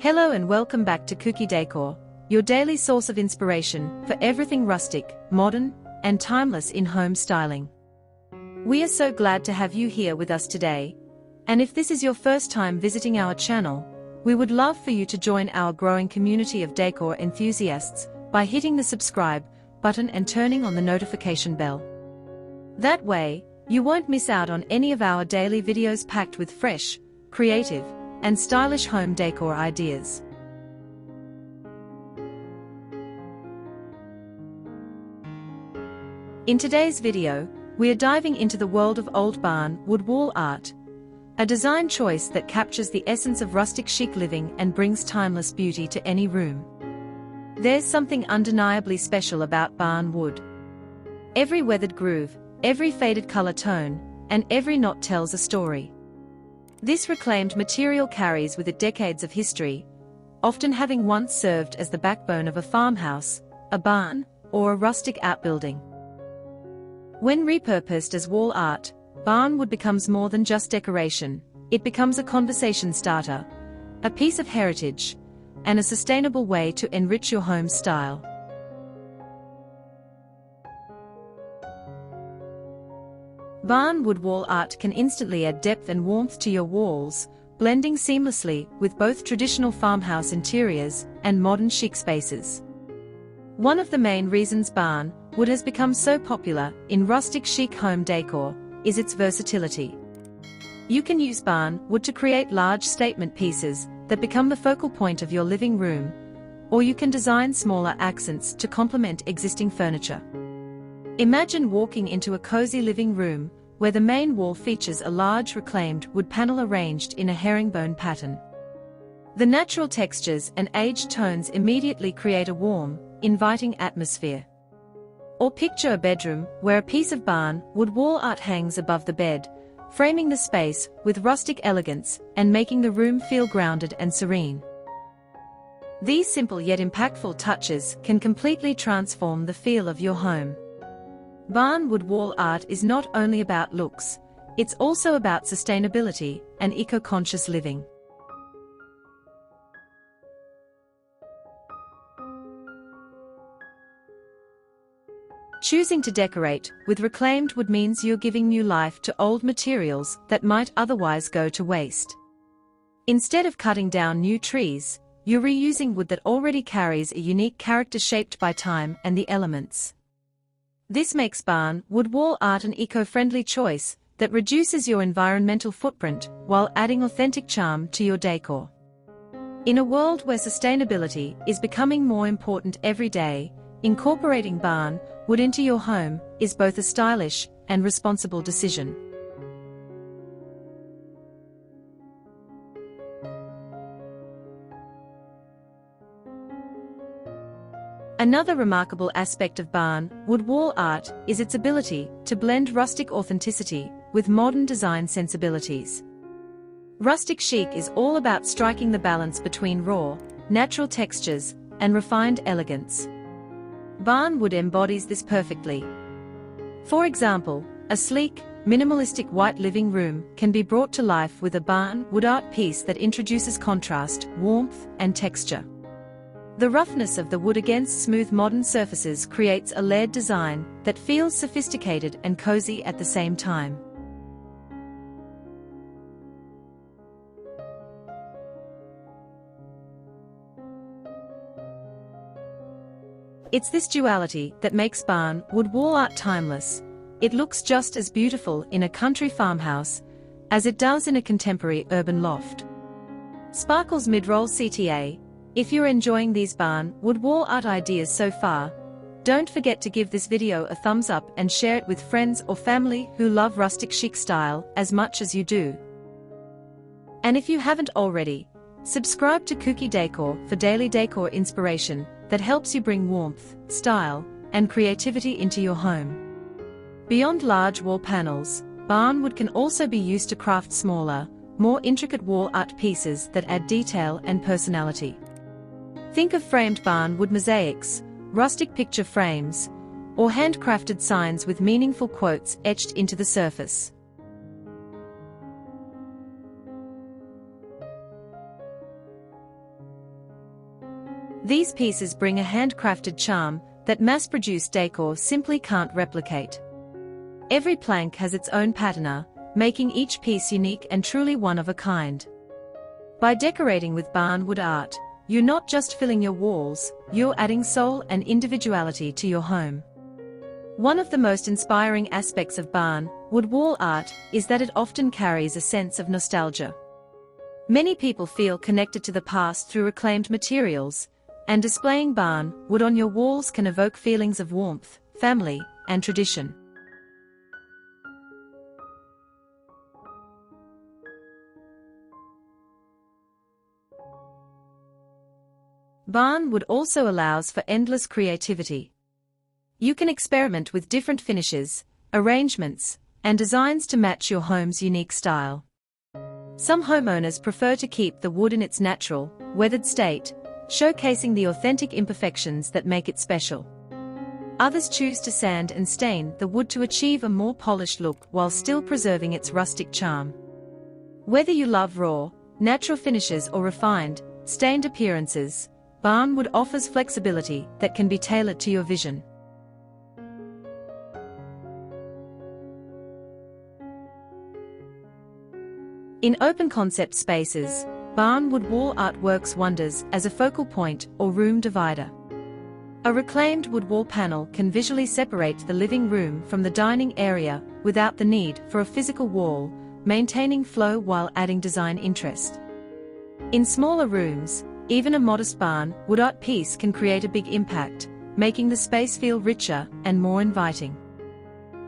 Hello and welcome back to Kuki Decor, your daily source of inspiration for everything rustic, modern, and timeless in home styling. We are so glad to have you here with us today, and if this is your first time visiting our channel, we would love for you to join our growing community of decor enthusiasts by hitting the subscribe button and turning on the notification bell. That way, you won't miss out on any of our daily videos packed with fresh, creative, and stylish home decor ideas. In today's video, we are diving into the world of old barnwood wall art, a design choice that captures the essence of rustic chic living and brings timeless beauty to any room. There's something undeniably special about barnwood. Every weathered groove, every faded color tone, and every knot tells a story. This reclaimed material carries with it decades of history, often having once served as the backbone of a farmhouse, a barn, or a rustic outbuilding. When repurposed as wall art, barnwood becomes more than just decoration. It becomes a conversation starter, a piece of heritage, and a sustainable way to enrich your home style. Barnwood wall art can instantly add depth and warmth to your walls, blending seamlessly with both traditional farmhouse interiors and modern chic spaces. One of the main reasons barnwood has become so popular in rustic chic home decor is its versatility. You can use barnwood to create large statement pieces that become the focal point of your living room, or you can design smaller accents to complement existing furniture. Imagine walking into a cozy living room where the main wall features a large reclaimed wood panel arranged in a herringbone pattern. The natural textures and aged tones immediately create a warm, inviting atmosphere. Or picture a bedroom where a piece of barnwood wall art hangs above the bed, framing the space with rustic elegance and making the room feel grounded and serene. These simple yet impactful touches can completely transform the feel of your home. Barnwood wall art is not only about looks, it's also about sustainability and eco-conscious living. Choosing to decorate with reclaimed wood means you're giving new life to old materials that might otherwise go to waste. Instead of cutting down new trees, you're reusing wood that already carries a unique character shaped by time and the elements. This makes barnwood wall art an eco-friendly choice that reduces your environmental footprint while adding authentic charm to your decor. In a world where sustainability is becoming more important every day, incorporating barnwood into your home is both a stylish and responsible decision. Another remarkable aspect of barnwood wall art is its ability to blend rustic authenticity with modern design sensibilities. Rustic chic is all about striking the balance between raw, natural textures and refined elegance. Barnwood embodies this perfectly. For example, a sleek, minimalistic white living room can be brought to life with a barnwood art piece that introduces contrast, warmth, and texture. The roughness of the wood against smooth modern surfaces creates a layered design that feels sophisticated and cozy at the same time. It's this duality that makes barnwood wall art timeless. It looks just as beautiful in a country farmhouse as it does in a contemporary urban loft. Sparkles mid-roll CTA. If you're enjoying these barnwood wall art ideas so far, don't forget to give this video a thumbs up and share it with friends or family who love rustic chic style as much as you do. And if you haven't already, subscribe to Kuki Decor for daily decor inspiration that helps you bring warmth, style, and creativity into your home. Beyond large wall panels, barnwood can also be used to craft smaller, more intricate wall art pieces that add detail and personality. Think of framed barnwood mosaics, rustic picture frames, or handcrafted signs with meaningful quotes etched into the surface. These pieces bring a handcrafted charm that mass-produced decor simply can't replicate. Every plank has its own patina, making each piece unique and truly one of a kind. By decorating with barnwood art, you're not just filling your walls, you're adding soul and individuality to your home. One of the most inspiring aspects of barnwood wall art is that it often carries a sense of nostalgia. Many people feel connected to the past through reclaimed materials, and displaying barnwood on your walls can evoke feelings of warmth, family, and tradition. Barnwood also allows for endless creativity. You can experiment with different finishes, arrangements, and designs to match your home's unique style. Some homeowners prefer to keep the wood in its natural, weathered state, showcasing the authentic imperfections that make it special. Others choose to sand and stain the wood to achieve a more polished look while still preserving its rustic charm. Whether you love raw, natural finishes or refined, stained appearances, barnwood offers flexibility that can be tailored to your vision. In open concept spaces, barnwood wall art works wonders as a focal point or room divider. A reclaimed wood wall panel can visually separate the living room from the dining area without the need for a physical wall, maintaining flow while adding design interest. In smaller rooms, even a modest barnwood art piece can create a big impact, making the space feel richer and more inviting.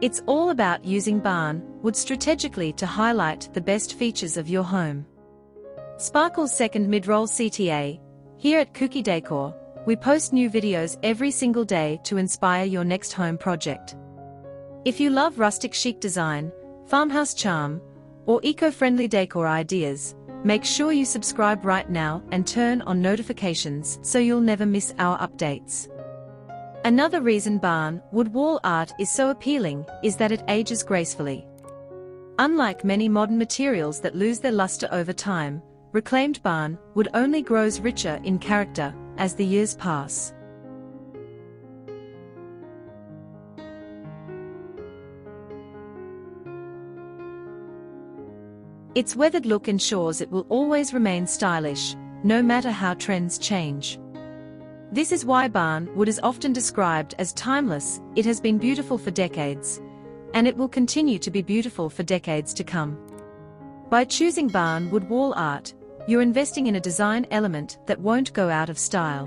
It's all about using barnwood strategically to highlight the best features of your home. Sparkle's second mid-roll CTA. Here at Kuki Decor, we post new videos every single day to inspire your next home project. If you love rustic chic design, farmhouse charm, or eco-friendly decor ideas, make sure you subscribe right now and turn on notifications so you'll never miss our updates. Another reason barnwood wall art is so appealing is that it ages gracefully. Unlike many modern materials that lose their luster over time, reclaimed barnwood only grows richer in character as the years pass. Its weathered look ensures it will always remain stylish, no matter how trends change. This is why barnwood is often described as timeless. It has been beautiful for decades, and it will continue to be beautiful for decades to come. By choosing barnwood wall art, you're investing in a design element that won't go out of style.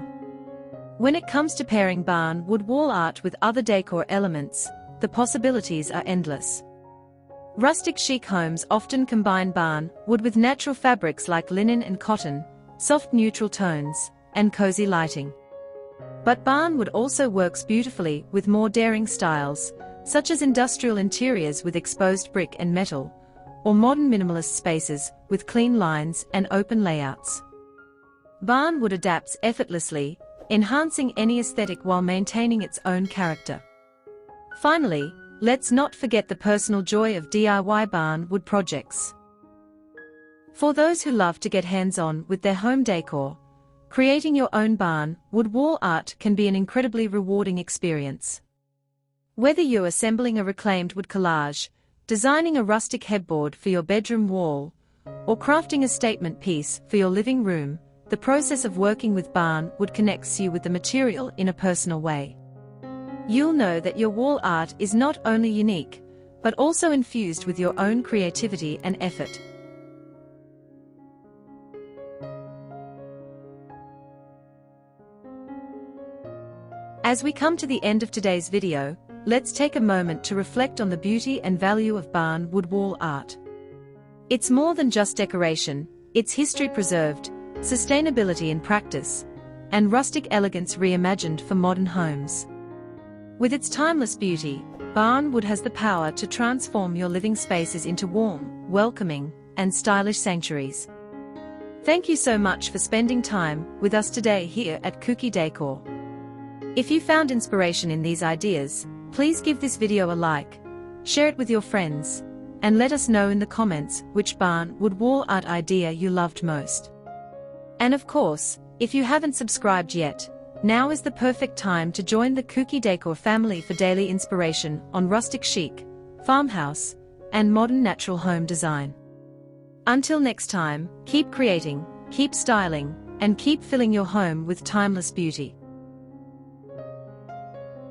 When it comes to pairing barnwood wall art with other decor elements, the possibilities are endless. Rustic chic homes often combine barnwood with natural fabrics like linen and cotton, soft neutral tones, and cozy lighting. But barnwood also works beautifully with more daring styles, such as industrial interiors with exposed brick and metal, or modern minimalist spaces with clean lines and open layouts. Barnwood adapts effortlessly, enhancing any aesthetic while maintaining its own character. Finally, let's not forget the personal joy of DIY barnwood projects. For those who love to get hands-on with their home decor, creating your own barnwood wall art can be an incredibly rewarding experience. Whether you're assembling a reclaimed wood collage, designing a rustic headboard for your bedroom wall, or crafting a statement piece for your living room, the process of working with barnwood connects you with the material in a personal way. You'll know that your wall art is not only unique, but also infused with your own creativity and effort. As we come to the end of today's video, let's take a moment to reflect on the beauty and value of barnwood wall art. It's more than just decoration, it's history preserved, sustainability in practice, and rustic elegance reimagined for modern homes. With its timeless beauty, barnwood has the power to transform your living spaces into warm, welcoming, and stylish sanctuaries. Thank you so much for spending time with us today here at Kuki Decor. If you found inspiration in these ideas, please give this video a like, share it with your friends, and let us know in the comments which barnwood wall art idea you loved most. And of course, If you haven't subscribed yet, now is the perfect time to join the Kuki Decor family for daily inspiration on rustic chic, farmhouse, and modern natural home design. Until next time, keep creating, keep styling, and keep filling your home with timeless beauty.